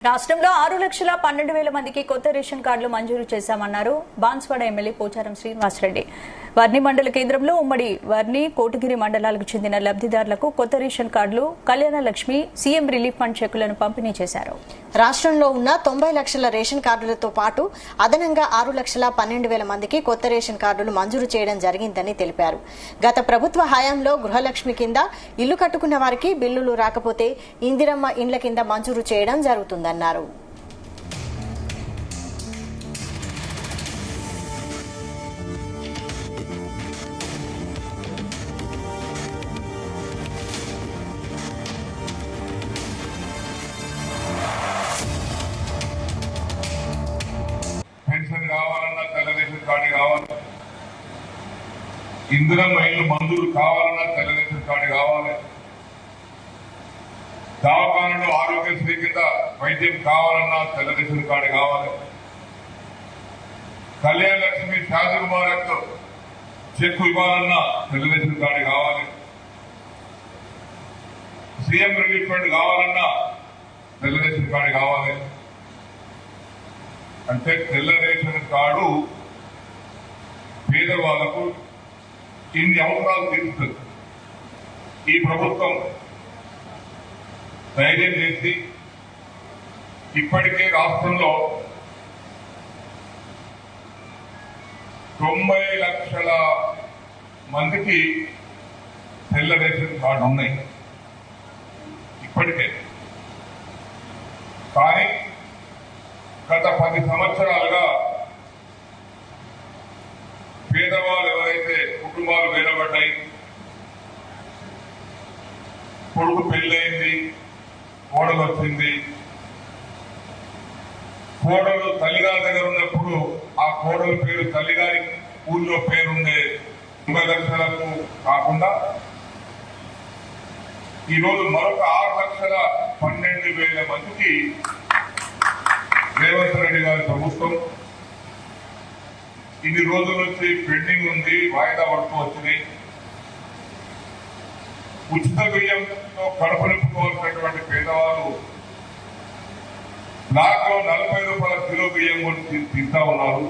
రాష్ట్రంలో 6,12,000 మందికి కొత్త రేషన్ కార్డులు మంజూరు చేశామన్నారు బాన్స్వాడ ఎమ్మెల్యే పోచారం శ్రీనివాసరెడ్డి. వర్ని మండల కేంద్రంలో ఉమ్మడి వర్ని, కోటగిరి మండలాలకు చెందిన లబ్ధిదారులకు కొత్త రేషన్ కార్డులు, Kalyana Lakshmi, CM relief fund చెక్కులను పంపిణీ చేశారు. రాష్ట్రంలో ఉన్న 90 లక్షల రేషన్ కార్డులతో పాటు అదనంగా 6,12,000 మందికి కొత్త రేషన్ కార్డులు మంజూరు చేయడం జరిగిందని తెలిపారు. గత ప్రభుత్వ హయాంలో గృహలక్ష్మి కింద ఇల్లు కట్టుకున్న వారికి బిల్లులు రాకపోతే ఇందిరమ్మ ఇండ్ల కింద మంజూరు చేయడం జరుగుతుందన్నారు. పెన్షన్ కావాలన్నా తెల్ల రేషన్ కార్డు కావాలి, ఇందిరమ్మ ఇల్లు మంజూరు కావాలన్నా తెల్ల రేషన్ కార్డు కావాలి, దవాఖానలో ఆరోగ్యశ్రీ కింద వైద్యం కావాలన్నా తెల్ల రేషన్ కార్డు కావాలి, కళ్యాణ లక్ష్మి శాంతి ముబారక్ చెక్కు ఇవ్వాలన్నా తెల్ల రేషన్ కార్డు కావాలి, సీఎం రిలీఫ్ ఫండ్ కావాలన్నా తెల్ల రేషన్ కార్డు కావాలి. అంటే తెల్ల రేషన్ కార్డు పేదవాళ్లకు ఇన్ని అవసరాలు తీరుస్తుంది. ఈ ప్రభుత్వం ధైర్యం చేసి ఇప్పటికే రాష్ట్రంలో 90 లక్షల మందికి తెల్ల రేషన్ కార్డు ఉన్నాయి ఇప్పటికే. కానీ గత 10 సంవత్సరాలుగా పేదవాళ్ళు ఎవరైతే కుటుంబాలు వేలబడ్డాయి, కొడుకు పెళ్ళయింది, కోడలు వచ్చింది, కోడలు తల్లిగారి దగ్గర ఉన్నప్పుడు ఆ కోడలు పేరు తల్లిగారి ఊళ్ళో పేరుండే 90 లక్షలకు కాకుండా ఈరోజు మరొక 6,12,000 మందికి రేవంత్ రెడ్డి గారి ప్రభుత్వం ఇన్ని రోజుల నుంచి పెండింగ్ ఉంది, వాయిదా పడుతూ వచ్చినాయి. ఉచిత బియ్యంతో కడుపు నింపుకోవాల్సినటువంటి పేదవాళ్ళు బ్లాక్ లో 40 రూపాయల కిలో బియ్యం కూడా తింటా ఉన్నారు.